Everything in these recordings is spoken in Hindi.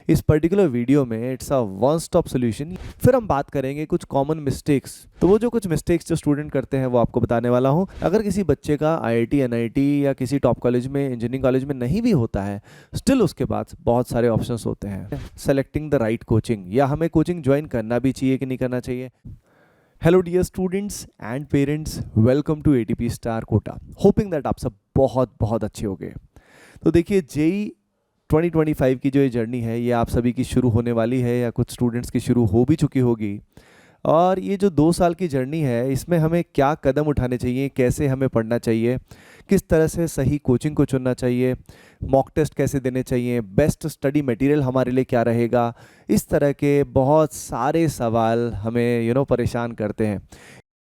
इस पर्टिकुलर वीडियो में it's a one stop solution. फिर हम बात करेंगे कुछ कॉमन मिस्टेक्स। तो वो जो कुछ मिस्टेक्स जो स्टूडेंट करते हैं वो आपको बताने वाला हूँ। अगर किसी बच्चे का आईआईटी, एनआईटी या किसी टॉप कॉलेज में, इंजीनियरिंग कॉलेज में नहीं भी होता है, स्टिल उसके पास बहुत सारे ऑप्शंस होते हैं। सेलेक्टिंग द राइट कोचिंग, या हमें कोचिंग ज्वाइन करना भी चाहिए कि नहीं करना चाहिए। Hello dear students and parents, welcome to ATP Star Kota. Hoping that आप सब बहुत बहुत अच्छे हो गए। तो देखिए, जेई 2025 की जो ये जर्नी है ये आप सभी की शुरू होने वाली है, या कुछ स्टूडेंट्स की शुरू हो भी चुकी होगी। और ये जो 2 साल की जर्नी है, इसमें हमें क्या कदम उठाने चाहिए, कैसे हमें पढ़ना चाहिए, किस तरह से सही कोचिंग को चुनना चाहिए, मॉक टेस्ट कैसे देने चाहिए, बेस्ट स्टडी मटेरियल हमारे लिए क्या रहेगा, इस तरह के बहुत सारे सवाल हमें परेशान करते हैं।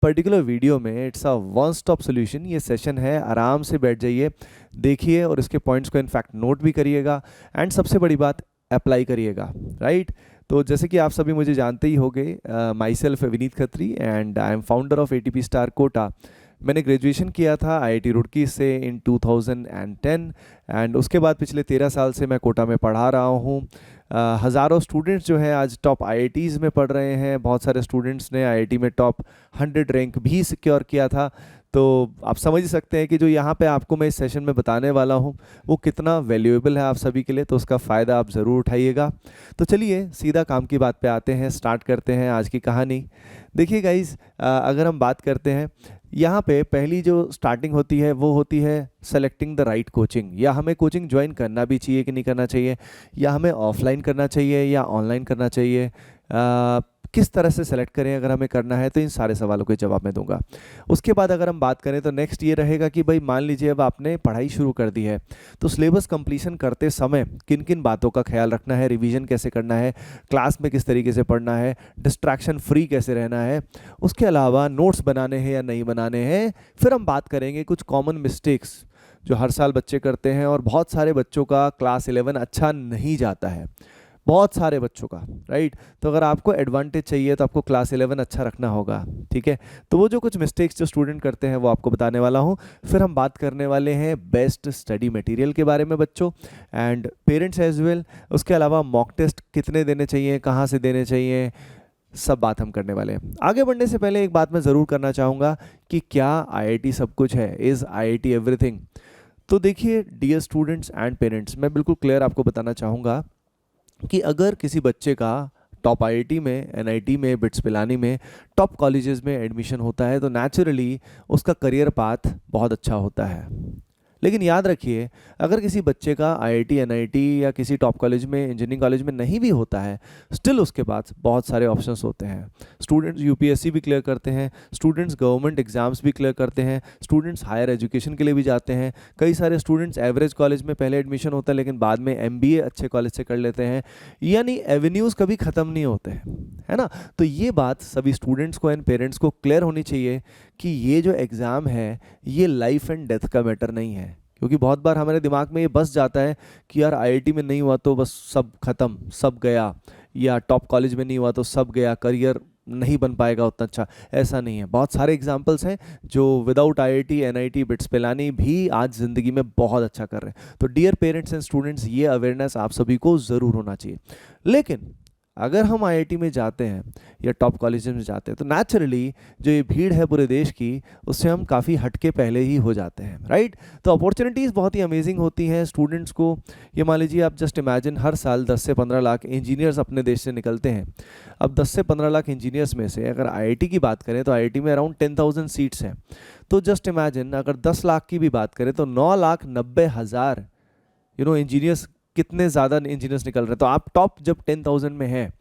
पर्टिकुलर वीडियो में it's a one stop solution. ये सेशन है, आराम से बैठ जाइए, देखिए और इसके पॉइंट्स को इनफैक्ट नोट भी करिएगा, एंड सबसे बड़ी बात, अप्लाई करिएगा, राइट। तो जैसे कि आप सभी मुझे जानते ही होंगे, myself Vineet Khatri and I am founder of ATP Star Kota. मैंने ग्रेजुएशन किया था आईआईटी रुड़की से इन 2010, एंड उसके बाद पिछले 13 साल से मैं कोटा में पढ़ा रहा हूँ। हज़ारों स्टूडेंट्स जो हैं आज टॉप आईआईटीज़ में पढ़ रहे हैं। बहुत सारे स्टूडेंट्स ने आईआईटी में टॉप 100 रैंक भी सिक्योर किया था। तो आप समझ ही सकते हैं कि जो यहाँ पे आपको मैं इस सेशन में बताने वाला हूँ वो कितना वैल्यूएबल है आप सभी के लिए, तो उसका फ़ायदा आप ज़रूर उठाइएगा। तो चलिए सीधा काम की बात पे आते हैं, स्टार्ट करते हैं आज की कहानी। देखिए गाइज़, अगर हम बात करते हैं, यहाँ पे पहली जो स्टार्टिंग होती है वो होती है सेलेक्टिंग द राइट कोचिंग, या हमें कोचिंग ज्वाइन करना भी चाहिए कि नहीं करना चाहिए, या हमें ऑफलाइन करना चाहिए या ऑनलाइन करना चाहिए, किस तरह से सेलेक्ट करें अगर हमें करना है। तो इन सारे सवालों के जवाब मैं दूंगा। उसके बाद अगर हम बात करें तो नेक्स्ट ये रहेगा कि भाई मान लीजिए अब आपने पढ़ाई शुरू कर दी है, तो सिलेबस कंप्लीशन करते समय किन किन बातों का ख्याल रखना है, रिवीजन कैसे करना है, क्लास में किस तरीके से पढ़ना है, डिस्ट्रैक्शन फ्री कैसे रहना है, उसके अलावा नोट्स बनाने हैं या नहीं बनाने हैं। फिर हम बात करेंगे कुछ कॉमन मिस्टेक्स जो हर साल बच्चे करते हैं, और बहुत सारे बच्चों का क्लास 11 अच्छा नहीं जाता है, बहुत सारे बच्चों का, राइट। तो अगर आपको एडवांटेज चाहिए तो आपको क्लास 11 अच्छा रखना होगा, ठीक है। तो वो जो कुछ मिस्टेक्स जो स्टूडेंट करते हैं वो आपको बताने वाला हूँ। फिर हम बात करने वाले हैं बेस्ट स्टडी मटेरियल के बारे में बच्चों एंड पेरेंट्स एज वेल। उसके अलावा मॉक टेस्ट कितने देने चाहिए, कहाँ से देने चाहिए, सब बात हम करने वाले हैं। आगे बढ़ने से पहले एक बात मैं ज़रूर करना चाहूँगा कि क्या आईआईटी सब कुछ है, इज़ आईआईटी एवरीथिंग। तो देखिए डियर स्टूडेंट्स एंड पेरेंट्स, मैं बिल्कुल क्लियर आपको बताना चाहूँगा कि अगर किसी बच्चे का टॉप आईआईटी में, एनआईटी में, बिट्स पिलानी में, टॉप कॉलेजेस में एडमिशन होता है, तो नेचुरली उसका करियर पाथ बहुत अच्छा होता है। लेकिन याद रखिए, अगर किसी बच्चे का आईआईटी, एनआईटी या किसी टॉप कॉलेज में, इंजीनियरिंग कॉलेज में नहीं भी होता है, स्टिल उसके पास बहुत सारे ऑप्शंस होते हैं। स्टूडेंट्स यूपीएससी भी क्लियर करते हैं, स्टूडेंट्स गवर्नमेंट एग्जाम्स भी क्लियर करते हैं, स्टूडेंट्स हायर एजुकेशन के लिए भी जाते हैं। कई सारे स्टूडेंट्स एवरेज कॉलेज में पहले एडमिशन होता है लेकिन बाद में एमबीए अच्छे कॉलेज से कर लेते हैं। यानी एवेन्यूज़ कभी ख़त्म नहीं होते हैं, है ना। तो ये बात सभी स्टूडेंट्स को एंड पेरेंट्स को क्लियर होनी चाहिए कि ये जो एग्ज़ाम है ये लाइफ एंड डेथ का मैटर नहीं है। क्योंकि बहुत बार हमारे दिमाग में ये बस जाता है कि यार आईआईटी में नहीं हुआ तो बस सब खत्म, सब गया, या टॉप कॉलेज में नहीं हुआ तो सब गया, करियर नहीं बन पाएगा उतना अच्छा। ऐसा नहीं है, बहुत सारे एग्जाम्पल्स हैं जो without IIT, NIT, bits Pilani भी आज ज़िंदगी में बहुत अच्छा कर रहे हैं। तो डियर पेरेंट्स एंड स्टूडेंट्स, ये अवेयरनेस आप सभी को ज़रूर होना चाहिए। लेकिन अगर हम आईआईटी में जाते हैं या टॉप कॉलेजेस में जाते हैं, तो नेचुरली जो ये भीड़ है पूरे देश की, उससे हम काफ़ी हटके पहले ही हो जाते हैं, राइट। तो अपॉर्चुनिटीज़ बहुत ही अमेजिंग होती हैं स्टूडेंट्स को। ये मान लीजिए, आप जस्ट इमेजिन, हर साल 10 से 15 लाख इंजीनियर्स अपने देश से निकलते हैं। अब 10 से 15 लाख इंजीनियर्स में से अगर आईआईटी की बात करें तो आईआईटी में अराउंड 10,000 सीट्स हैं। तो जस्ट इमेजिन, अगर 10 लाख की भी बात करें तो 9,90,000 इंजीनियर्स, कितने ज़्यादा इंजीनियर्स निकल रहे हैं। तो आप टॉप जब 10,000 में हैं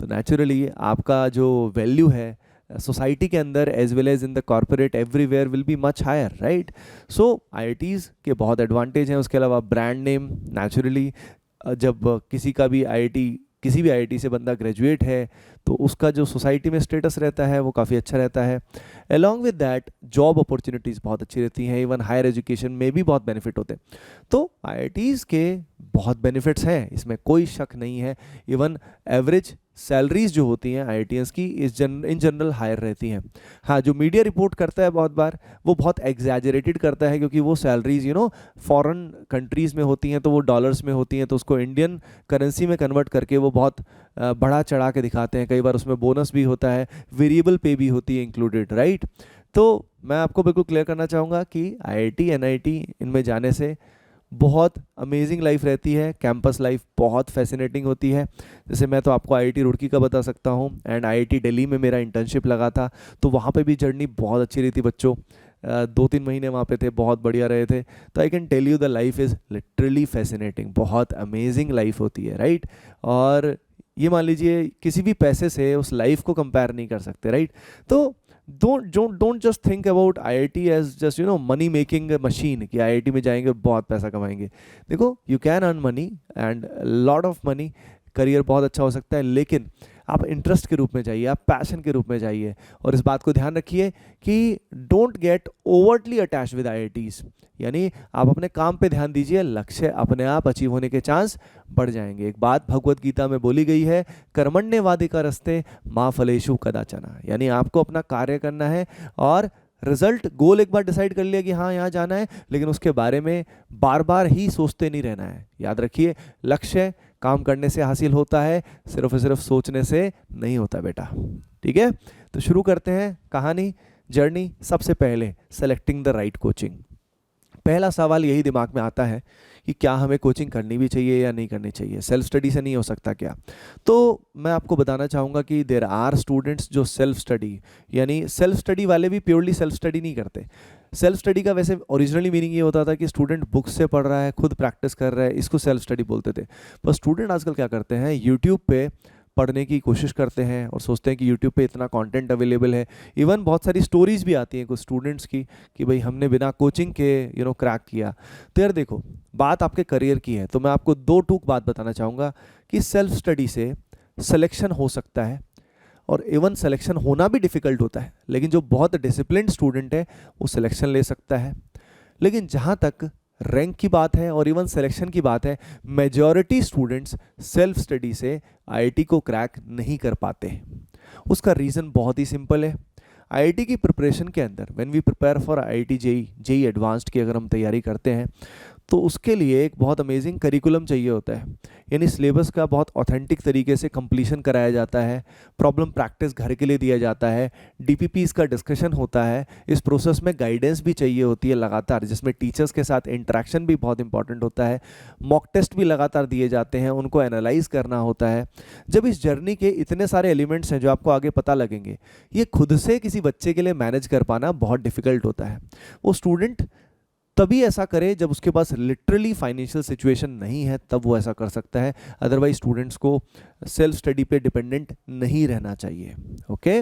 तो नेचुरली आपका जो वैल्यू है सोसाइटी के अंदर as well as in the corporate everywhere will be much higher, right. So IITs के बहुत एडवांटेज हैं। उसके अलावा ब्रांड नेम, नेचुरली जब किसी भी आईआईटी से बंदा ग्रेजुएट है तो उसका जो सोसाइटी में स्टेटस रहता है वो काफ़ी अच्छा रहता है। Along with that job opportunities बहुत अच्छी रहती हैं, इवन हायर एजुकेशन में भी बहुत बेनिफिट होते हैं। तो आईआईटीज़ के बहुत बेनिफिट्स हैं, इसमें कोई शक नहीं है। इवन एवरेज सैलरीज जो होती हैं आईआईटीएंस की इन जनरल हायर रहती हैं। हाँ, जो मीडिया रिपोर्ट करता है बहुत बार वो बहुत एग्जैजरेटेड करता है, क्योंकि वो सैलरीज फॉरेन कंट्रीज़ में होती हैं, तो वो डॉलर्स में होती हैं, तो उसको इंडियन करेंसी में कन्वर्ट करके वो बहुत बढ़ा चढ़ा के दिखाते हैं। कई बार उसमें बोनस भी होता है, वेरिएबल पे भी होती है इंक्लूडेड, राइट। तो मैं आपको बिल्कुल क्लियर करना चाहूँगा कि आईआईटी एनआईटी इनमें जाने से बहुत अमेजिंग लाइफ रहती है, कैंपस लाइफ बहुत फैसिनेटिंग होती है। जैसे मैं तो आपको आईआईटी रुड़की का बता सकता हूँ, एंड आईआईटी दिल्ली में मेरा इंटर्नशिप लगा था, तो वहाँ पे भी जर्नी बहुत अच्छी रही थी बच्चों। 2-3 महीने वहाँ पे थे, बहुत बढ़िया रहे थे। तो I can tell you the life is literally fascinating, बहुत अमेजिंग लाइफ होती है, राइट। और ये मान लीजिए किसी भी पैसे से उस लाइफ को कंपेयर नहीं कर सकते, राइट। तो don't just think about IIT as just money making machine कि IIT में जाएंगे बहुत पैसा कमाएंगे। देखो, you can earn money and lot of money, career बहुत अच्छा हो सकता है, लेकिन आप इंटरेस्ट के रूप में जाइए, आप पैशन के रूप में जाइए। और इस बात को ध्यान रखिए कि don't get overtly attach with IITs, यानी आप अपने काम पे ध्यान दीजिए, लक्ष्य अपने आप अचीव होने के चांस बढ़ जाएंगे। एक बात भगवत गीता में बोली गई है, कर्मण्येवाधिका रस्ते मा फलेषु कदाचन, यानी आपको अपना कार्य करना है और रिजल्ट गोल एक बार डिसाइड कर लिया कि हाँ यहाँ जाना है, लेकिन उसके बारे में बार बार ही सोचते नहीं रहना है। याद रखिए, लक्ष्य काम करने से हासिल होता है, सिर्फ और सिर्फ सोचने से नहीं होता बेटा, ठीक है। तो शुरू करते हैं कहानी, जर्नी। सबसे पहले सेलेक्टिंग द राइट कोचिंग। पहला सवाल यही दिमाग में आता है कि क्या हमें कोचिंग करनी भी चाहिए या नहीं करनी चाहिए, सेल्फ स्टडी से नहीं हो सकता क्या। तो मैं आपको बताना चाहूँगा कि देयर आर स्टूडेंट्स जो सेल्फ स्टडी, यानी सेल्फ स्टडी वाले भी प्योरली सेल्फ स्टडी नहीं करते। सेल्फ स्टडी का वैसे ओरिजिनली मीनिंग ये होता था कि स्टूडेंट बुक से पढ़ रहा है, खुद प्रैक्टिस कर रहा है, इसको सेल्फ स्टडी बोलते थे। पर स्टूडेंट आजकल क्या करते हैं, यूट्यूब पे पढ़ने की कोशिश करते हैं और सोचते हैं कि यूट्यूब पे इतना कंटेंट अवेलेबल है। इवन बहुत सारी स्टोरीज भी आती हैं कुछ स्टूडेंट्स की कि भाई हमने बिना कोचिंग के क्रैक किया। तो यार देखो, बात आपके करियर की है, तो मैं आपको 2 टूक बात बताना चाहूँगा कि सेल्फ स्टडी से सिलेक्शन हो सकता है, और इवन सिलेक्शन होना भी डिफ़िकल्ट होता है, लेकिन जो बहुत डिसिप्लिन्ड स्टूडेंट है वो सिलेक्शन ले सकता है। लेकिन जहाँ तक रैंक की बात है और इवन सिलेक्शन की बात है, मेजॉरिटी स्टूडेंट्स सेल्फ स्टडी से आईआईटी को क्रैक नहीं कर पाते। उसका रीज़न बहुत ही सिंपल है। आईआईटी की प्रिपरेशन के अंदर, when we prepare for IIT JEE advanced की अगर हम तैयारी करते हैं, तो उसके लिए एक बहुत अमेजिंग करिकुलम चाहिए होता है, यानी सिलेबस का बहुत ऑथेंटिक तरीके से कंप्लीशन कराया जाता है, प्रॉब्लम प्रैक्टिस घर के लिए दिया जाता है, डीपीपीस का डिस्कशन होता है, इस प्रोसेस में गाइडेंस भी चाहिए होती है लगातार, जिसमें टीचर्स के साथ इंटरेक्शन भी बहुत इंपॉर्टेंट होता है, मॉक टेस्ट भी लगातार दिए जाते हैं, उनको एनालाइज करना होता है। जब इस जर्नी के इतने सारे एलिमेंट्स हैं जो आपको आगे पता लगेंगे, ये खुद से किसी बच्चे के लिए मैनेज कर पाना बहुत डिफिकल्ट होता है। वो स्टूडेंट तभी ऐसा करे जब उसके पास लिटरली फाइनेंशियल सिचुएशन नहीं है, तब वो ऐसा कर सकता है। अदरवाइज स्टूडेंट्स को सेल्फ स्टडी पे डिपेंडेंट नहीं रहना चाहिए। Okay,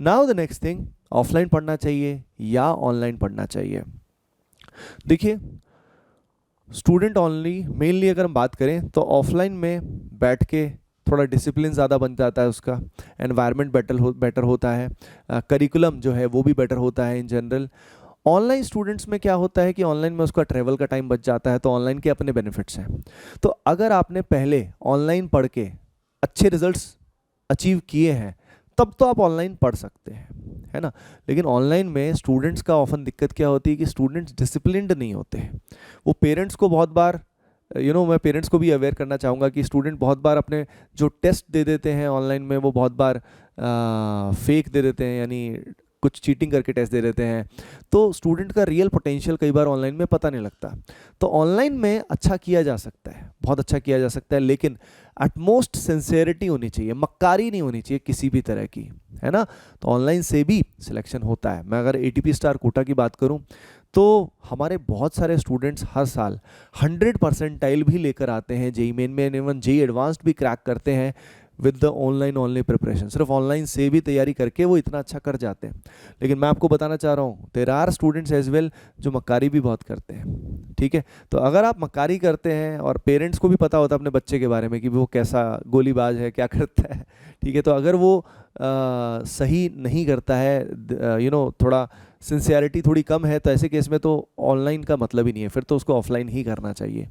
now the next thing, offline पढ़ना चाहिए या ऑनलाइन पढ़ना चाहिए। देखिए, स्टूडेंट ओनली मेनली अगर हम बात करें तो ऑफलाइन में बैठ के थोड़ा डिसिप्लिन ज़्यादा बन जाता है, उसका एनवायरनमेंट बेटर होता है, करिकुलम जो है वो भी बेटर होता है इन जनरल। ऑनलाइन स्टूडेंट्स में क्या होता है कि ऑनलाइन में उसका ट्रैवल का टाइम बच जाता है, तो ऑनलाइन के अपने बेनिफिट्स हैं। तो अगर आपने पहले ऑनलाइन पढ़ के अच्छे रिजल्ट्स अचीव किए हैं, तब तो आप ऑनलाइन पढ़ सकते हैं, है ना। लेकिन ऑनलाइन में स्टूडेंट्स का ऑफन दिक्कत क्या होती है कि स्टूडेंट्स डिसिप्लिन्ड नहीं होते हैं। वो पेरेंट्स को बहुत बार मैं पेरेंट्स को भी अवेयर करना चाहूँगा कि स्टूडेंट बहुत बार अपने जो टेस्ट दे देते हैं ऑनलाइन में, वो बहुत बार फेक दे देते हैं, यानी कुछ चीटिंग करके टेस्ट दे देते हैं। तो स्टूडेंट का रियल पोटेंशियल कई बार ऑनलाइन में पता नहीं लगता। तो ऑनलाइन में अच्छा किया जा सकता है, बहुत अच्छा किया जा सकता है, लेकिन एटमोस्ट सिंसेरिटी होनी चाहिए, मक्कारी नहीं होनी चाहिए किसी भी तरह की, है ना। तो ऑनलाइन से भी सिलेक्शन होता है। मैं अगर एटीपी स्टार कोटा की बात करूं तो हमारे बहुत सारे स्टूडेंट्स हर साल 100 परसेंटाइल भी लेकर आते हैं, जेई मेन में इवन जेई एडवांस्ड भी क्रैक करते हैं with the online only preparation. सिर्फ ऑनलाइन से भी तैयारी करके वो इतना अच्छा कर जाते हैं। लेकिन मैं आपको बताना चाह रहा हूँ, there are students as well जो मक्कारी भी बहुत करते हैं, ठीक है। तो अगर आप मक्कारी करते हैं और पेरेंट्स को भी पता होता है अपने बच्चे के बारे में कि वो कैसा गोलीबाज है, क्या करता है, ठीक है, तो अगर वो सही नहीं करता है, थोड़ा सिंसियरिटी थोड़ी कम है, तो ऐसे केस में तो ऑनलाइन का मतलब ही नहीं है, फिर तो उसको ऑफलाइन ही करना चाहिए।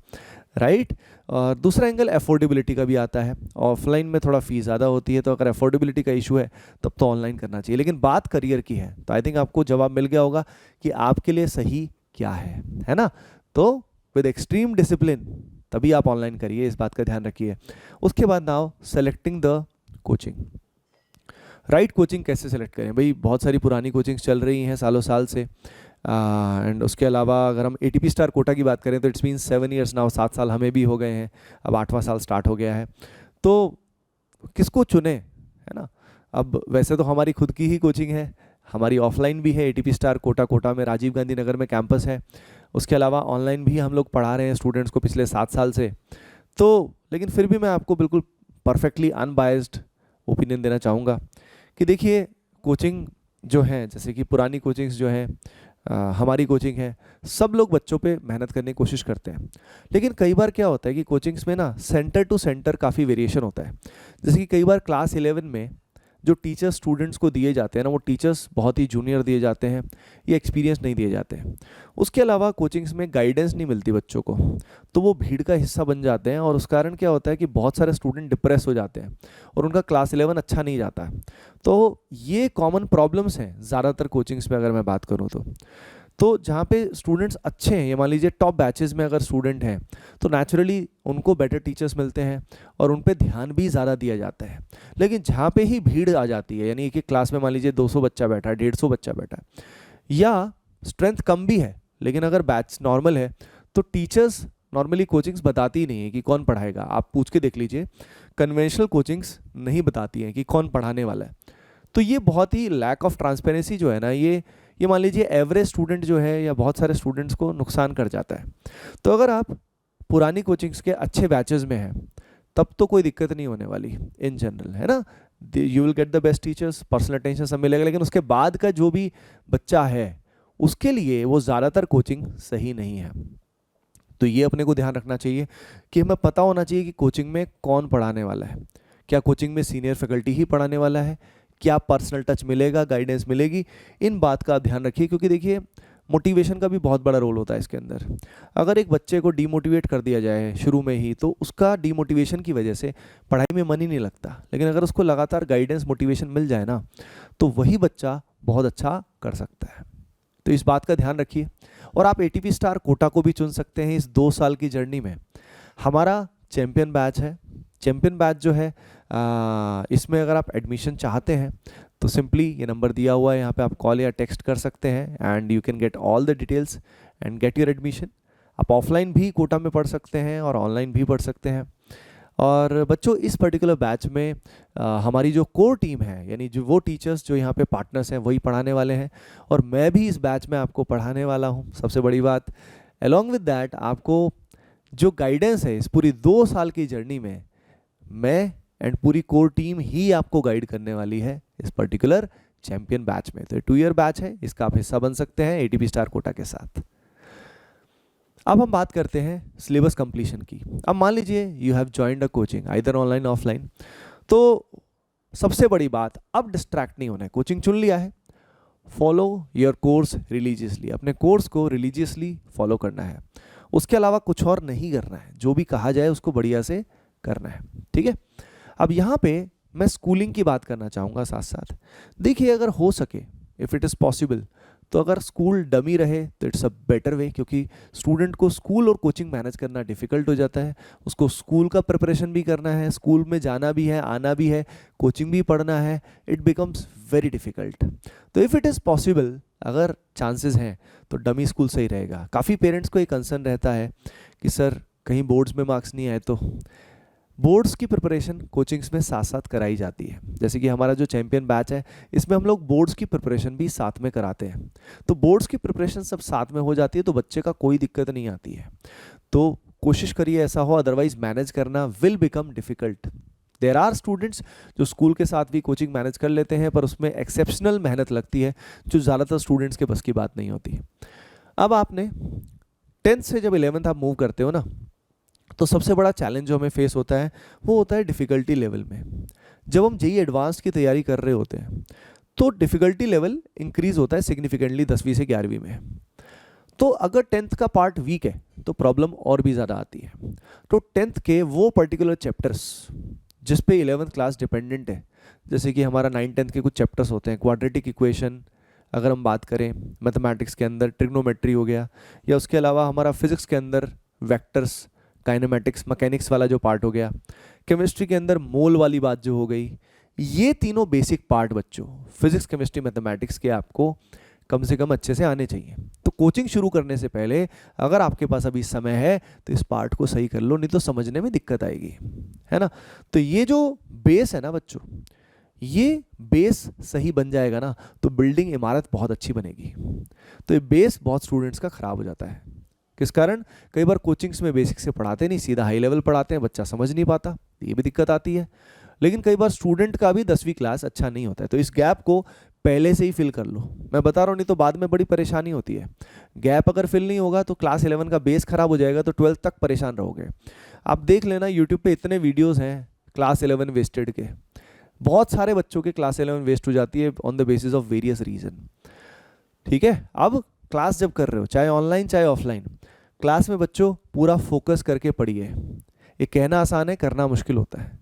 राइट। और दूसरा एंगल अफोर्डेबिलिटी का भी आता है। ऑफलाइन में थोड़ा फीस ज़्यादा होती है, तो अगर अफोर्डेबिलिटी का इशू है तब तो ऑनलाइन करना चाहिए। लेकिन बात करियर की है तो आई थिंक आपको जवाब मिल गया होगा कि आपके लिए सही क्या है ना। तो विद एक्सट्रीम डिसिप्लिन तभी आप ऑनलाइन करिए, इस बात का ध्यान रखिए। उसके बाद now selecting the coaching. Right coaching कैसे सेलेक्ट करें भाई? बहुत सारी पुरानी कोचिंग्स चल रही हैं सालों साल से। एंड उसके अलावा अगर हम एटीपी स्टार कोटा की बात करें तो इट्स मीन 7 ईयर्स नाउ, 7 साल हमें भी हो गए हैं, अब 8वां साल स्टार्ट हो गया है। तो किसको चुने, है ना। अब वैसे तो हमारी खुद की ही कोचिंग है, हमारी ऑफलाइन भी है एटीपी स्टार कोटा, कोटा में राजीव गांधी नगर में कैंपस है। उसके अलावा ऑनलाइन भी हम लोग पढ़ा रहे हैं स्टूडेंट्स को पिछले 7 साल से। तो लेकिन फिर भी मैं आपको बिल्कुल परफेक्टली अनबायस्ड ओपिनियन देना चाहूँगा कि देखिए कोचिंग जो है, जैसे कि पुरानी कोचिंग्स जो हैं, हमारी कोचिंग है, सब लोग बच्चों पे मेहनत करने की कोशिश करते हैं। लेकिन कई बार क्या होता है कि कोचिंग्स में ना सेंटर टू सेंटर काफ़ी वेरिएशन होता है। जैसे कि कई बार क्लास 11 में जो टीचर्स स्टूडेंट्स को दिए जाते हैं ना, वो टीचर्स बहुत ही जूनियर दिए जाते हैं या एक्सपीरियंस नहीं दिए जाते हैं। उसके अलावा कोचिंग्स में गाइडेंस नहीं मिलती बच्चों को, तो वो भीड़ का हिस्सा बन जाते हैं और उस कारण क्या होता है कि बहुत सारे स्टूडेंट डिप्रेस हो जाते हैं और उनका क्लास 11 अच्छा नहीं जाता है। तो ये कॉमन प्रॉब्लम्स हैं ज़्यादातर कोचिंग्स में अगर मैं बात करूँ तो जहाँ पे स्टूडेंट्स अच्छे हैं, ये मान लीजिए टॉप बैचेस में अगर स्टूडेंट हैं तो नेचुरली उनको बेटर टीचर्स मिलते हैं और उन पे ध्यान भी ज़्यादा दिया जाता है। लेकिन जहाँ पे ही भीड़ आ जाती है, यानी एक क्लास में मान लीजिए 200 बच्चा बैठा है, 150 बच्चा बैठा है, या स्ट्रेंथ कम भी है लेकिन अगर बैच नॉर्मल है, तो टीचर्स नॉर्मली कोचिंग्स बताती ही नहीं है कि कौन पढ़ाएगा। आप पूछ के देख लीजिए, कन्वेंशनल कोचिंग्स नहीं बताती हैं कि कौन पढ़ाने वाला है। तो ये बहुत ही लैक ऑफ ट्रांसपेरेंसी जो है ना, ये मान लीजिए एवरेज स्टूडेंट जो है या बहुत सारे स्टूडेंट्स को नुकसान कर जाता है। तो अगर आप पुरानी कोचिंग्स के अच्छे बैचेस में हैं तब तो कोई दिक्कत नहीं होने वाली इन जनरल, है ना। You will get the best teachers, personal attention सब मिलेगा। लेकिन उसके बाद का जो भी बच्चा है उसके लिए वो ज़्यादातर कोचिंग सही नहीं है। तो ये अपने को ध्यान रखना चाहिए कि हमें पता होना चाहिए कि कोचिंग में कौन पढ़ाने वाला है। क्या कोचिंग में सीनियर फैकल्टी ही पढ़ाने वाला है, क्या पर्सनल टच मिलेगा, गाइडेंस मिलेगी, इन बात का ध्यान रखिए। क्योंकि देखिए मोटिवेशन का भी बहुत बड़ा रोल होता है इसके अंदर। अगर एक बच्चे को डीमोटिवेट कर दिया जाए शुरू में ही तो उसका डीमोटिवेशन की वजह से पढ़ाई में मन ही नहीं लगता। लेकिन अगर उसको लगातार गाइडेंस मोटिवेशन मिल जाए ना, तो वही बच्चा बहुत अच्छा कर सकता है। तो इस बात का ध्यान रखिए। और आप एटीपी स्टार कोटा को भी चुन सकते हैं इस 2 साल की जर्नी में। हमारा चैम्पियन बैच है। चैम्पियन बैच जो है इसमें अगर आप एडमिशन चाहते हैं तो सिंपली ये नंबर दिया हुआ है, यहाँ पे आप कॉल या टेक्स्ट कर सकते हैं and you can get all the details and get your admission. आप ऑफलाइन भी कोटा में पढ़ सकते हैं और ऑनलाइन भी पढ़ सकते हैं। और बच्चों इस पर्टिकुलर बैच में हमारी जो कोर टीम है, यानी जो वो टीचर्स जो यहाँ पे पार्टनर्स हैं वही पढ़ाने वाले हैं और मैं भी इस बैच में आपको पढ़ाने वाला हूँ। सबसे बड़ी बात, अलॉन्ग विद दैट आपको जो गाइडेंस है इस पूरी 2 साल की जर्नी में, मैं एंड पूरी कोर टीम ही आपको गाइड करने वाली है इस पर्टिकुलर चैंपियन बैच में। तो 2 ईयर बैच है, इसका आप हिस्सा बन सकते हैं एटीपी स्टार कोटा के साथ। अब हम बात करते हैं सिलेबस कंप्लीशन की। अब मान लीजिए you have joined a coaching either online offline, तो सबसे बड़ी बात, अब डिस्ट्रैक्ट नहीं होना है। कोचिंग चुन लिया है, फॉलो योर कोर्स रिलीजियसली, अपने कोर्स को रिलीजियसली फॉलो करना है। उसके अलावा कुछ और नहीं करना है, जो भी कहा जाए उसको बढ़िया से करना है, ठीक है। अब यहाँ पे मैं स्कूलिंग की बात करना चाहूँगा साथ साथ। देखिए अगर हो सके, इफ़ इट इज़ पॉसिबल, तो अगर स्कूल डमी रहे तो इट्स अ बेटर वे, क्योंकि स्टूडेंट को स्कूल और कोचिंग मैनेज करना डिफ़िकल्ट हो जाता है। उसको स्कूल का प्रिपरेशन भी करना है, स्कूल में जाना भी है, आना भी है, कोचिंग भी पढ़ना है, इट बिकम्स वेरी डिफ़िकल्ट। तो इफ़ इट इज़ पॉसिबल, अगर चांसेस हैं तो डमी स्कूल सही रहेगा। काफ़ी पेरेंट्स को एक कंसर्न रहता है कि सर कहीं बोर्ड्स में मार्क्स नहीं आए तो। बोर्ड्स की प्रिपरेशन कोचिंग्स में साथ साथ कराई जाती है। जैसे कि हमारा जो चैंपियन बैच है इसमें हम लोग बोर्ड्स की प्रिपरेशन भी साथ में कराते हैं। तो बोर्ड्स की प्रिपरेशन सब साथ में हो जाती है तो बच्चे का कोई दिक्कत नहीं आती है। तो कोशिश करिए ऐसा हो, अदरवाइज मैनेज करना will become difficult. There are students जो स्कूल के साथ भी कोचिंग मैनेज कर लेते हैं, पर उसमें एक्सेप्शनल मेहनत लगती है जो ज़्यादातर स्टूडेंट्स के बस की बात नहीं होती। अब आपने 10th से जब 11th आप मूव करते हो ना, तो सबसे बड़ा चैलेंज जो हमें फेस होता है वो होता है डिफ़िकल्टी लेवल में। जब हम जेईई एडवांस की तैयारी कर रहे होते हैं तो डिफ़िकल्टी लेवल इंक्रीज़ होता है सिग्निफिकेंटली 10वीं से 11वीं में। तो अगर 10th का पार्ट वीक है तो प्रॉब्लम और भी ज़्यादा आती है। तो 10th के वो पर्टिकुलर चैप्टर्स जिस पे 11th क्लास डिपेंडेंट है, जैसे कि हमारा 9-10 के कुछ चैप्टर्स होते हैं, क्वाड्रेटिक इक्वेशन अगर हम बात करें, मैथमेटिक्स के अंदर ट्रिग्नोमेट्री हो गया, या उसके अलावा हमारा फिजिक्स के अंदर वेक्टर्स, काइनेमेटिक्स, मैकेनिक्स वाला जो पार्ट हो गया, केमिस्ट्री के अंदर मोल वाली बात जो हो गई, ये तीनों बेसिक पार्ट बच्चों फिजिक्स केमिस्ट्री मैथमेटिक्स के आपको कम से कम अच्छे से आने चाहिए। तो कोचिंग शुरू करने से पहले अगर आपके पास अभी समय है तो इस पार्ट को सही कर लो, नहीं तो समझने में दिक्कत आएगी, है ना। तो ये जो बेस है ना बच्चों, ये बेस सही बन जाएगा ना तो बिल्डिंग, इमारत बहुत अच्छी बनेगी। तो ये बेस बहुत स्टूडेंट्स का खराब हो जाता है। किस कारण? कई बार कोचिंग्स में बेसिक से पढ़ाते नहीं, सीधा हाई लेवल पढ़ाते हैं, बच्चा समझ नहीं पाता, ये भी दिक्कत आती है। लेकिन कई बार स्टूडेंट का भी 10वीं क्लास अच्छा नहीं होता है, तो इस गैप को पहले से ही फिल कर लो। मैं बता रहा हूँ, नहीं तो बाद में बड़ी परेशानी होती है। गैप अगर फिल नहीं होगा तो क्लास 11 का बेस खराब हो जाएगा, तो 12th तक परेशान रहोगे। आप देख लेना, यूट्यूब पे इतने वीडियोस हैं क्लास 11 वेस्टेड के। बहुत सारे बच्चों के क्लास 11 वेस्ट हो जाती है on the basis of various reason. ठीक है, अब क्लास जब कर रहे हो, चाहे ऑनलाइन चाहे ऑफलाइन, क्लास में बच्चों पूरा फोकस करके पढ़िए। ये कहना आसान है, करना मुश्किल होता है।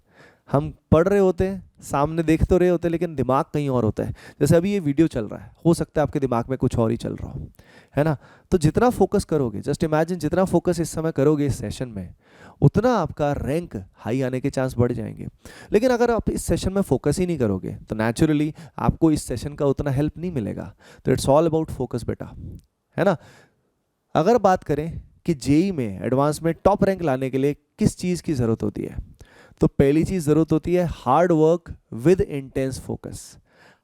हम पढ़ रहे होते हैं, सामने देख तो रहे होते हैं, लेकिन दिमाग कहीं और होता है। जैसे अभी ये वीडियो चल रहा है, हो सकता है आपके दिमाग में कुछ और ही चल रहा हो, है ना। तो जितना फोकस करोगे, जस्ट इमेजिन, जितना फोकस इस समय करोगे इस सेशन में, उतना आपका रैंक हाई आने के चांस बढ़ जाएंगे। लेकिन अगर आप इस सेशन में फोकस ही नहीं करोगे तो नेचुरली आपको इस सेशन का उतना हेल्प नहीं मिलेगा। तो इट्स ऑल अबाउट फोकस बेटा, है ना। अगर बात करें कि जेई में एडवांस में टॉप रैंक लाने के लिए किस चीज़ की ज़रूरत होती है, तो पहली चीज़ ज़रूरत होती है hard work with intense focus.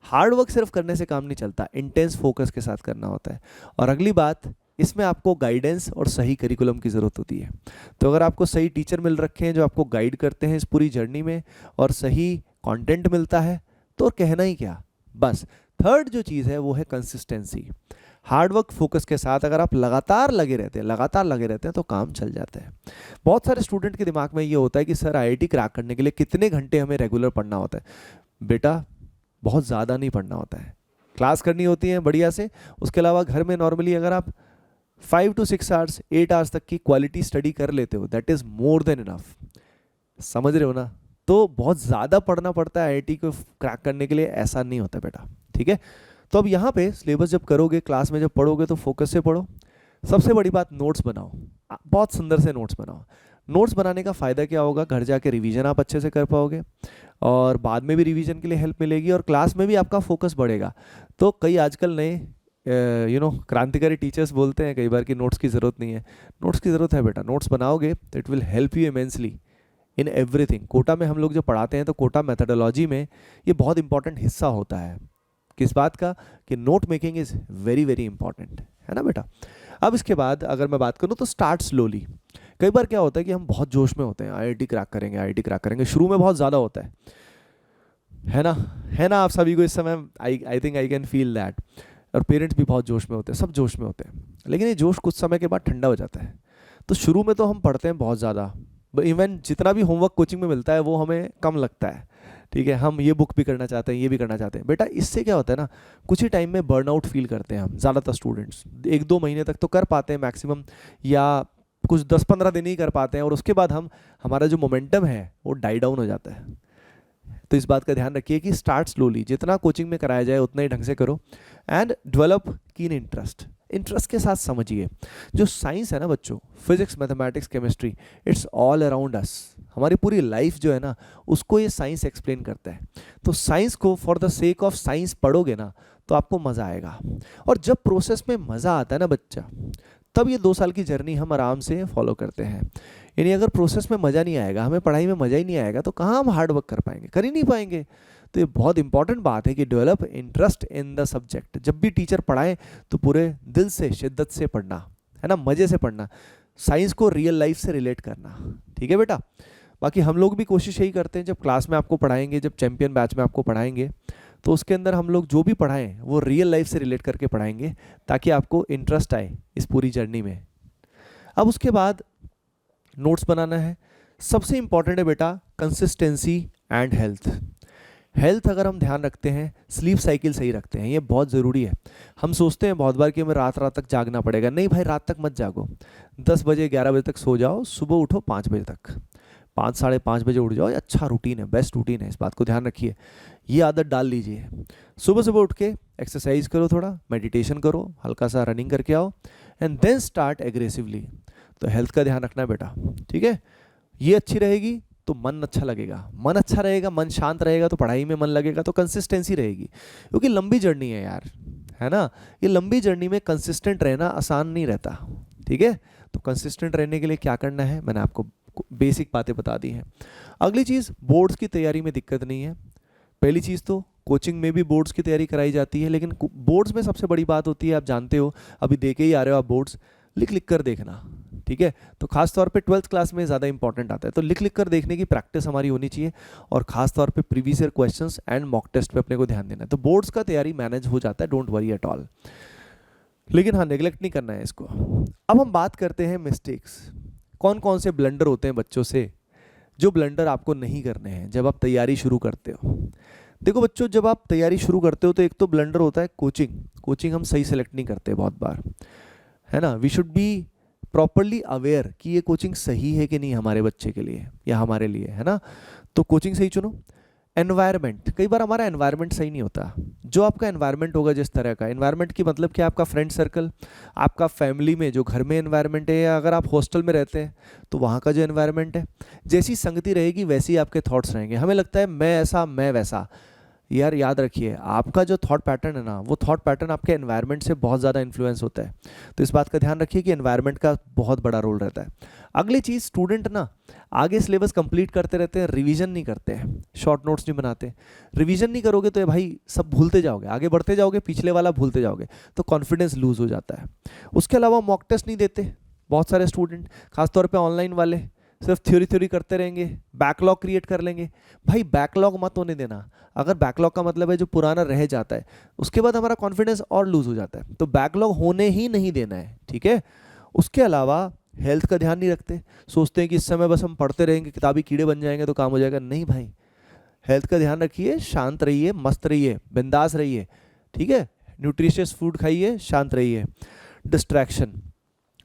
Hard work सिर्फ करने से काम नहीं चलता, इंटेंस फोकस के साथ करना होता है। और अगली बात, इसमें आपको गाइडेंस और सही करिकुलम की ज़रूरत होती है। तो अगर आपको सही टीचर मिल रखे हैं जो आपको गाइड करते हैं इस पूरी जर्नी में, और सही कंटेंट मिलता है, तो कहना ही क्या। बस थर्ड जो चीज़ है वो है कंसिस्टेंसी। हार्डवर्क फोकस के साथ अगर आप लगातार लगे रहते हैं तो काम चल जाता है। बहुत सारे स्टूडेंट के दिमाग में ये होता है कि सर आईआईटी क्रैक करने के लिए कितने घंटे हमें रेगुलर पढ़ना होता है। बेटा बहुत ज़्यादा नहीं पढ़ना होता है, क्लास करनी होती है बढ़िया से। उसके अलावा घर में नॉर्मली अगर आप 5 to 6 आवर्स 8 आवर्स तक की क्वालिटी स्टडी कर लेते हो, that is more than enough. समझ रहे हो ना। तो बहुत ज़्यादा पढ़ना पड़ता है आईआईटी को क्रैक करने के लिए, ऐसा नहीं होता बेटा, ठीक है। तो अब यहाँ पे सिलेबस जब करोगे, क्लास में जब पढ़ोगे, तो फोकस से पढ़ो। सबसे बड़ी बात, नोट्स बनाओ, बहुत सुंदर से नोट्स बनाओ। नोट्स बनाने का फ़ायदा क्या होगा, घर जाके रिवीजन आप अच्छे से कर पाओगे, और बाद में भी रिवीजन के लिए हेल्प मिलेगी, और क्लास में भी आपका फोकस बढ़ेगा। तो कई आजकल नए क्रांतिकारी टीचर्स बोलते हैं कई बार कि नोट्स की ज़रूरत नहीं है। नोट्स की ज़रूरत है बेटा, नोट्स बनाओगे तो it will help you immensely in everything. Kota में हम लोग जब पढ़ाते हैं तो कोटा मेथडोलॉजी में ये बहुत इंपॉर्टेंट हिस्सा होता है। किस बात का? कि note making is very very important, है ना बेटा। अब इसके बाद अगर मैं बात करूँ तो स्टार्ट स्लोली। कई बार क्या होता है कि हम बहुत जोश में होते हैं, आईआईटी क्रैक करेंगे, आईआईटी क्रैक करेंगे, शुरू में बहुत ज़्यादा होता है ना, है ना। आप सभी को इस समय I think I can feel that. और पेरेंट्स भी बहुत जोश में होते हैं, सब जोश में होते हैं, लेकिन ये जोश कुछ समय के बाद ठंडा हो जाता है। तो शुरू में तो हम पढ़ते हैं बहुत ज़्यादा, इवन जितना भी होमवर्क कोचिंग में मिलता है वो हमें कम लगता है, ठीक है। हम ये बुक भी करना चाहते हैं, ये भी करना चाहते हैं। बेटा इससे क्या होता है ना, कुछ ही टाइम में बर्नआउट फील करते हैं हम, ज़्यादातर स्टूडेंट्स 1-2 महीने तक तो कर पाते हैं मैक्सिमम, या कुछ 10-15 दिन ही कर पाते हैं, और उसके बाद हमारा जो मोमेंटम है वो डाई डाउन हो जाता है। तो इस बात का ध्यान रखिए कि स्टार्ट स्लोली, जितना कोचिंग में कराया जाए उतना ही ढंग से करो, एंड डेवलप कीन इंटरेस्ट के साथ समझिए। जो साइंस है ना बच्चों, physics mathematics chemistry, it's all around us. हमारी पूरी लाइफ जो है ना, उसको ये साइंस एक्सप्लेन करता है। तो साइंस को for the sake of science पढ़ोगे ना तो आपको मज़ा आएगा। और जब प्रोसेस में मज़ा आता है ना बच्चा, तब ये 2 साल की जर्नी हम आराम से फॉलो करते हैं। यानी अगर प्रोसेस में मज़ा नहीं आएगा, हमें पढ़ाई में मज़ा ही नहीं आएगा, तो कहाँ हम हार्ड वर्क कर पाएंगे, कर ही नहीं पाएंगे। तो ये बहुत इंपॉर्टेंट बात है कि develop interest in the subject. जब भी टीचर पढ़ाए तो पूरे दिल से, शिद्दत से पढ़ना, है ना, मज़े से पढ़ना, साइंस को रियल लाइफ से रिलेट करना, ठीक है बेटा। बाकी हम लोग भी कोशिश यही करते हैं, जब क्लास में आपको पढ़ाएंगे, जब चैंपियन बैच में आपको पढ़ाएंगे, तो उसके अंदर हम लोग जो भी पढ़ाएं वो रियल लाइफ से रिलेट करके पढ़ाएंगे, ताकि आपको इंटरेस्ट आए इस पूरी जर्नी में। अब उसके बाद नोट्स बनाना है। सबसे इंपॉर्टेंट है बेटा कंसिस्टेंसी एंड हेल्थ। हेल्थ अगर हम ध्यान रखते हैं, स्लीप साइकिल सही रखते हैं, ये बहुत ज़रूरी है। हम सोचते हैं बहुत बार कि हमें रात रात तक जागना पड़ेगा। नहीं भाई, रात तक मत जागो। 10 बजे 11 बजे तक सो जाओ, सुबह उठो 5 बजे तक, 5 साढ़े 5 बजे उठ जाओ। ये अच्छा रूटीन है, बेस्ट रूटीन है, इस बात को ध्यान रखिए, ये आदत डाल लीजिए। सुबह सुबह उठ के एक्सरसाइज करो, थोड़ा मेडिटेशन करो, हल्का सा रनिंग करके आओ, एंड देन स्टार्ट एग्रेसिवली। तो हेल्थ का ध्यान रखना बेटा, ठीक है। ये अच्छी रहेगी तो मन अच्छा लगेगा, मन अच्छा रहेगा, मन शांत रहेगा तो पढ़ाई में मन लगेगा, तो कंसिस्टेंसी रहेगी। क्योंकि लंबी जर्नी है यार, है ना। ये लंबी जर्नी में कंसिस्टेंट रहना आसान नहीं रहता, ठीक है। तो कंसिस्टेंट रहने के लिए क्या करना है, मैंने आपको बेसिक बातें बता दी हैं। अगली चीज़, बोर्ड्स की तैयारी में दिक्कत नहीं है। पहली चीज़ तो कोचिंग में भी बोर्ड्स की तैयारी कराई जाती है, लेकिन बोर्ड्स में सबसे बड़ी बात होती है, आप जानते हो, अभी देखे ही आ रहे हो आप बोर्ड्स, लिख लिख कर देखना, ठीक है। तो खास तौर पे 12th क्लास में ज़्यादा इंपॉर्टेंट आता है, तो लिख लिख कर देखने की प्रैक्टिस हमारी होनी चाहिए, और खास तौर पे previous year questions and mock test पे अपने को ध्यान देना है। तो बोर्ड्स का तैयारी मैनेज हो जाता है, डोंट वरी एट ऑल, लेकिन हाँ, नेग्लेक्ट नहीं करना है इसको। अब हम बात करते हैं मिस्टेक्स, कौन कौन से ब्लंडर होते हैं बच्चों से, जो ब्लंडर आपको नहीं करने हैं जब आप तैयारी शुरू करते हो। देखो बच्चों, जब आप तैयारी शुरू करते हो तो एक तो ब्लंडर होता है कोचिंग हम सही सेलेक्ट नहीं करते बहुत बार, है ना। We should be properly aware कि ये कोचिंग सही है कि नहीं हमारे बच्चे के लिए या हमारे लिए, है ना। तो कोचिंग सही चुनो। एनवायरनमेंट, कई बार हमारा एनवायरनमेंट सही नहीं होता। जो आपका एनवायरनमेंट होगा, जिस तरह का एनवायरनमेंट की मतलब क्या, आपका फ्रेंड सर्कल, आपका फैमिली में जो घर में एनवायरनमेंट है, या अगर आप हॉस्टल में रहते हैं तो वहाँ का जो एनवायरनमेंट है, जैसी संगति रहेगी वैसे ही आपके थॉट्स रहेंगे। हमें लगता है मैं ऐसा मैं वैसा, यार याद रखिए, आपका जो थॉट पैटर्न है ना, वो थॉट पैटर्न आपके एनवायरनमेंट से बहुत ज़्यादा इन्फ्लुएंस होता है। तो इस बात का ध्यान रखिए कि एनवायरनमेंट का बहुत बड़ा रोल रहता है। अगली चीज़, स्टूडेंट ना आगे सिलेबस कंप्लीट करते रहते हैं, रिवीजन नहीं करते हैं, शॉर्ट नोट्स नहीं बनाते। रिवीजन नहीं करोगे तो ये भाई सब भूलते जाओगे, आगे बढ़ते जाओगे, पिछले वाला भूलते जाओगे, तो कॉन्फिडेंस लूज हो जाता है। उसके अलावा मॉक टेस्ट नहीं देते बहुत सारे स्टूडेंट, खासतौर पे ऑनलाइन वाले, सिर्फ थ्योरी करते रहेंगे, बैकलॉग क्रिएट कर लेंगे। भाई बैकलॉग मत होने देना। अगर बैकलॉग का मतलब है जो पुराना रह जाता है, उसके बाद हमारा कॉन्फिडेंस और लूज हो जाता है, तो बैकलॉग होने ही नहीं देना है, ठीक है। उसके अलावा हेल्थ का ध्यान नहीं रखते, सोचते हैं कि इस समय बस हम पढ़ते रहेंगे, किताबी कीड़े बन जाएंगे तो काम हो जाएगा। नहीं भाई, हेल्थ का ध्यान रखिए, शांत रहिए, मस्त रहिए, बिंदास रहिए, ठीक है। न्यूट्रिशियस फूड खाइए, शांत रहिए। डिस्ट्रैक्शन,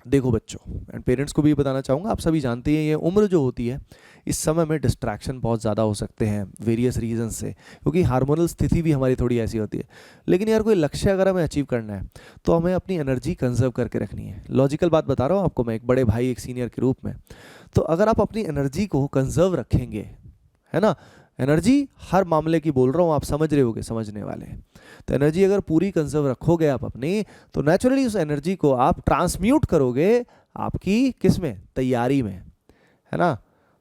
देखो बच्चों एंड पेरेंट्स को भी बताना चाहूँगा, आप सभी जानते हैं ये उम्र जो होती है, इस समय में डिस्ट्रैक्शन बहुत ज़्यादा हो सकते हैं वेरियस रीजन से, क्योंकि हार्मोनल स्थिति भी हमारी थोड़ी ऐसी होती है। लेकिन यार कोई लक्ष्य अगर हमें अचीव करना है तो हमें अपनी एनर्जी कंजर्व करके रखनी है। लॉजिकल बात बता रहा हूँ आपको मैं, एक बड़े भाई एक सीनियर के रूप में। तो अगर आप अपनी एनर्जी को कंजर्व रखेंगे, है ना, एनर्जी हर मामले की बोल रहा हूँ, आप समझ रहे होगे, समझने वाले हैं। तो एनर्जी अगर पूरी कंजर्व रखोगे आप अपनी, तो नेचुरली उस एनर्जी को आप ट्रांसम्यूट करोगे आपकी किस में, तैयारी में, है ना,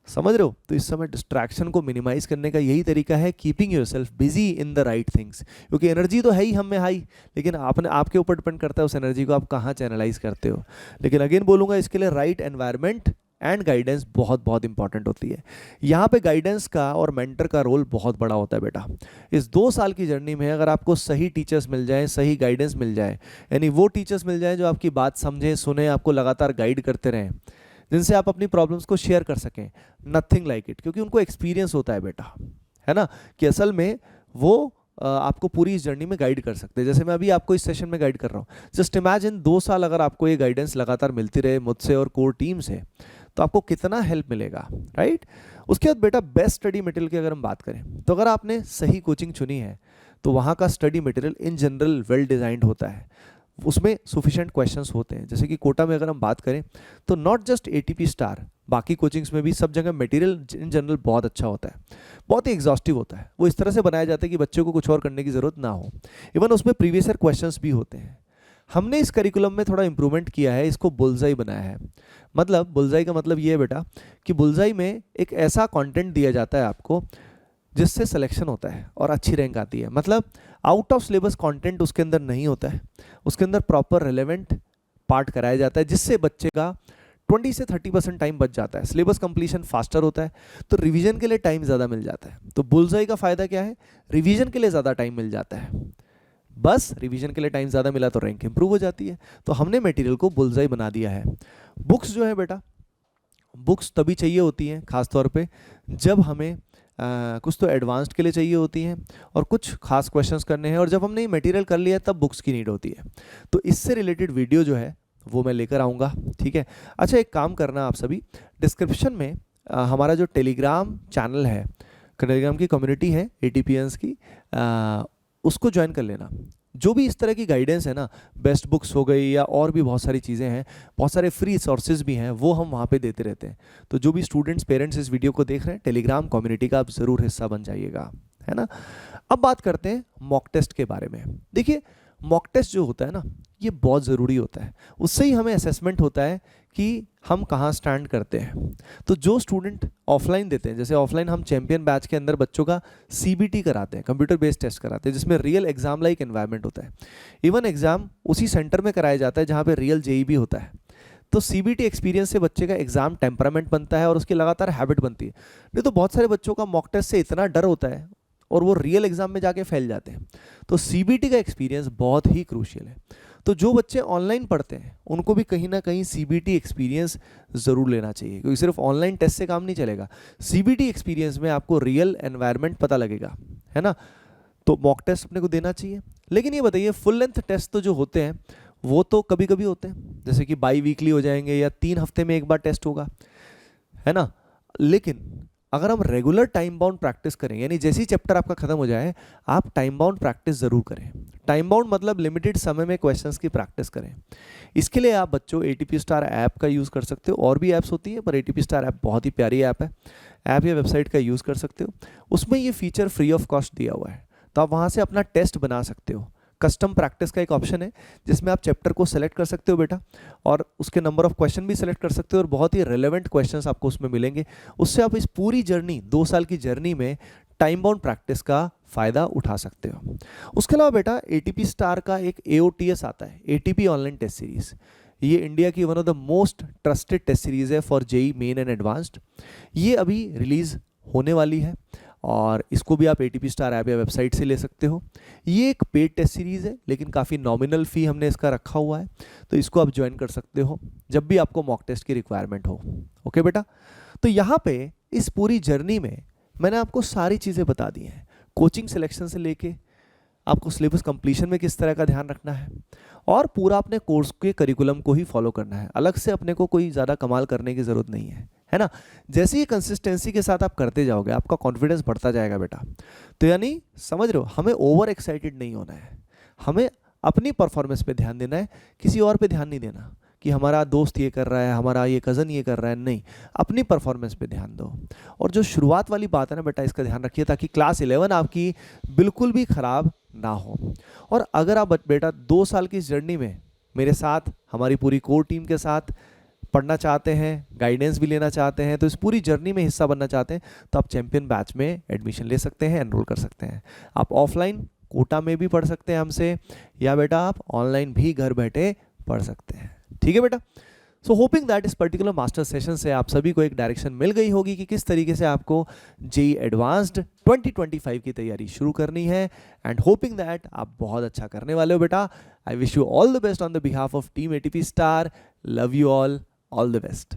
समझ रहे हो। तो इस समय डिस्ट्रैक्शन को मिनिमाइज करने का यही तरीका है, keeping yourself busy in the right things. क्योंकि एनर्जी तो है ही हम में हाई, लेकिन आपने आपके ऊपर डिपेंड करता है उस एनर्जी को आप कहाँ चैनलाइज करते हो। लेकिन अगेन बोलूँगा, इसके लिए राइट एनवायरनमेंट एंड गाइडेंस बहुत बहुत इंपॉर्टेंट होती है। यहाँ पे गाइडेंस का और मेंटर का रोल बहुत बड़ा होता है बेटा। इस 2 साल की जर्नी में अगर आपको सही टीचर्स मिल जाएं, सही गाइडेंस मिल जाए, यानी वो टीचर्स मिल जाएं जो आपकी बात समझें, सुने, आपको लगातार गाइड करते रहें, जिनसे आप अपनी प्रॉब्लम्स को शेयर कर सकें, नथिंग लाइक इट। क्योंकि उनको एक्सपीरियंस होता है बेटा, है ना, कि असल में वो आपको पूरी इस जर्नी में गाइड कर सकते हैं। जैसे मैं अभी आपको इस सेशन में गाइड कर रहा हूँ, जस्ट इमेजिन 2 साल अगर आपको ये गाइडेंस लगातार मिलती रहे मुझसे और कोर टीम से, तो आपको कितना हेल्प मिलेगा, राइट। उसके बाद बेटा बेस्ट स्टडी मटेरियल की अगर हम बात करें, तो अगर आपने सही कोचिंग चुनी है तो वहाँ का study material in general well designed होता है, उसमें सुफिशिएंट क्वेश्चंस होते हैं। जैसे कि कोटा में अगर हम बात करें तो नॉट जस्ट एटीपी स्टार, बाकी कोचिंग्स में भी सब जगह मटेरियल इन जनरल बहुत अच्छा होता है, बहुत ही एग्जॉस्टिव होता है। वो इस तरह से बनाया जाता है कि बच्चों को कुछ और करने की ज़रूरत ना हो। इवन उसमें प्रीवियस ईयर क्वेश्चंस भी होते हैं। हमने इस करिकुलम में थोड़ा इंप्रूवमेंट किया है, इसको बुलजाई बनाया है। मतलब बुलजाई का मतलब ये है बेटा कि बुलजाई में एक ऐसा कंटेंट दिया जाता है आपको जिससे सिलेक्शन होता है और अच्छी रैंक आती है। मतलब आउट ऑफ सिलेबस कंटेंट उसके अंदर नहीं होता है, उसके अंदर प्रॉपर रिलेवेंट पार्ट कराया जाता है, जिससे बच्चे का 20 से 30% टाइम बच जाता है, सिलेबस कंप्लीशन फास्टर होता है, तो रिवीजन के लिए टाइम ज़्यादा मिल जाता है। तो बुलजाई का फ़ायदा क्या है, रिवीजन के लिए ज़्यादा टाइम मिल जाता है। बस रिवीजन के लिए टाइम ज़्यादा मिला तो रैंक इंप्रूव हो जाती है। तो हमने मटेरियल को बुलजाई बना दिया है। बुक्स जो है बेटा, बुक्स तभी चाहिए होती हैं खासतौर पे जब हमें कुछ तो एडवांस्ड के लिए चाहिए होती हैं और कुछ खास क्वेश्चंस करने हैं, और जब हमने ये मटेरियल कर लिया तब बुक्स की नीड होती है। तो इससे रिलेटेड वीडियो जो है वो मैं लेकर आऊँगा, ठीक है। अच्छा, एक काम करना आप सभी, डिस्क्रिप्शन में हमारा जो टेलीग्राम चैनल है, टेलीग्राम की कम्युनिटी है ATPNs की, उसको ज्वाइन कर लेना। जो भी इस तरह की गाइडेंस है ना, बेस्ट बुक्स हो गई या और भी बहुत सारी चीज़ें हैं, बहुत सारे फ्री सोर्सेज भी हैं, वो हम वहाँ पे देते रहते हैं। तो जो भी स्टूडेंट्स पेरेंट्स इस वीडियो को देख रहे हैं, टेलीग्राम कम्युनिटी का आप ज़रूर हिस्सा बन जाइएगा, है ना। अब बात करते हैं मॉक टेस्ट के बारे में। देखिए, मॉक टेस्ट जो होता है ना, ये बहुत ज़रूरी होता है। उससे ही हमें असेसमेंट होता है कि हम कहाँ स्टैंड करते हैं। तो जो स्टूडेंट ऑफलाइन देते हैं, जैसे ऑफलाइन हम चैंपियन बैच के अंदर बच्चों का CBT कराते हैं, कंप्यूटर बेस्ड टेस्ट कराते हैं, जिसमें रियल एग्जाम लाइक एनवायरनमेंट होता है। इवन एग्जाम उसी सेंटर में कराया जाता है जहाँ पे रियल JEE भी होता है। तो CBT एक्सपीरियंस से बच्चे का एग्जाम टेम्परामेंट बनता है और उसकी लगातार हैबिट बनती है। नहीं तो बहुत सारे बच्चों का मॉक टेस्ट से इतना डर होता है और वो रियल एग्जाम में जाके फैल जाते हैं। तो CBT का एक्सपीरियंस बहुत ही क्रूशियल है। तो जो बच्चे ऑनलाइन पढ़ते हैं उनको भी कहीं ना कहीं CBT एक्सपीरियंस ज़रूर लेना चाहिए, क्योंकि सिर्फ ऑनलाइन टेस्ट से काम नहीं चलेगा। CBT एक्सपीरियंस में आपको रियल एनवायरनमेंट पता लगेगा, है ना। तो मॉक टेस्ट अपने को देना चाहिए। लेकिन ये बताइए, फुल लेंथ टेस्ट तो जो होते हैं वो तो कभी कभी होते हैं, जैसे कि बाई वीकली हो जाएंगे या 3 हफ्ते में एक बार टेस्ट होगा, है ना। लेकिन अगर हम रेगुलर टाइम बाउंड प्रैक्टिस करें, यानी जैसे ही चैप्टर आपका खत्म हो जाए आप टाइम बाउंड प्रैक्टिस ज़रूर करें। टाइम बाउंड मतलब लिमिटेड समय में क्वेश्चंस की प्रैक्टिस करें। इसके लिए आप बच्चों ATP स्टार ऐप का यूज़ कर सकते हो, और भी ऐप्स होती है पर ATP स्टार ऐप बहुत ही प्यारी ऐप है। ऐप या वेबसाइट का यूज़ कर सकते हो। उसमें ये फीचर फ्री ऑफ कॉस्ट दिया हुआ है, तो आप वहाँ से अपना टेस्ट बना सकते हो। कस्टम प्रैक्टिस का एक ऑप्शन है जिसमें आप चैप्टर को सेलेक्ट कर सकते हो बेटा, और उसके नंबर ऑफ क्वेश्चन भी सेलेक्ट कर सकते हो, और बहुत ही रेलेवेंट क्वेश्चंस आपको उसमें मिलेंगे। उससे आप इस पूरी जर्नी, 2 साल की जर्नी में टाइम बाउंड प्रैक्टिस का फ़ायदा उठा सकते हो। उसके अलावा बेटा ATP स्टार का एक AOTS आता है, ATP ऑनलाइन टेस्ट सीरीज़। ये इंडिया की one of the most trusted test series है for JEE main and advanced. ये अभी रिलीज़ होने वाली है और इसको भी आप ATP स्टार ऐप या वेबसाइट से ले सकते हो। ये एक पेड टेस्ट सीरीज़ है, लेकिन काफ़ी नॉमिनल फ़ी हमने इसका रखा हुआ है, तो इसको आप ज्वाइन कर सकते हो जब भी आपको मॉक टेस्ट की रिक्वायरमेंट हो। ओके बेटा, तो यहाँ पे इस पूरी जर्नी में मैंने आपको सारी चीज़ें बता दी हैं, कोचिंग सिलेक्शन से लेके आपको सिलेबस कंप्लीशन में किस तरह का ध्यान रखना है, और पूरा अपने कोर्स के करिकुलम को ही फॉलो करना है। अलग से अपने को कोई ज़्यादा कमाल करने की ज़रूरत नहीं है ना। जैसे ही कंसिस्टेंसी के साथ आप करते जाओगे आपका कॉन्फिडेंस बढ़ता जाएगा बेटा। तो यानी समझ रहे हो, हमें ओवर एक्साइटेड नहीं होना है, हमें अपनी परफॉर्मेंस पे ध्यान देना है, किसी और पे ध्यान नहीं देना कि हमारा दोस्त ये कर रहा है, हमारा ये कज़न ये कर रहा है, नहीं, अपनी परफॉर्मेंस पे ध्यान दो। और जो शुरुआत वाली बात है ना बेटा, इसका ध्यान रखिए ताकि क्लास 11 आपकी बिल्कुल भी ख़राब ना हो। और अगर आप बेटा 2 साल की इस जर्नी में मेरे साथ, हमारी पूरी कोर टीम के साथ पढ़ना चाहते हैं, गाइडेंस भी लेना चाहते हैं, तो इस पूरी जर्नी में हिस्सा बनना चाहते हैं, तो आप चैंपियन बैच में एडमिशन ले सकते हैं, एनरोल कर सकते हैं। आप ऑफलाइन कोटा में भी पढ़ सकते हैं हमसे, या बेटा आप ऑनलाइन भी घर बैठे पढ़ सकते हैं। ठीक है बेटा। सो होपिंग दैट इस पर्टिकुलर मास्टर सेशन से आप सभी को एक डायरेक्शन मिल गई होगी कि किस तरीके से आपको JEE एडवांस्ड 2025 की तैयारी शुरू करनी है, एंड होपिंग दैट आप बहुत अच्छा करने वाले हो बेटा। I wish you all the best on the behalf of team ATP star. Love you all the best.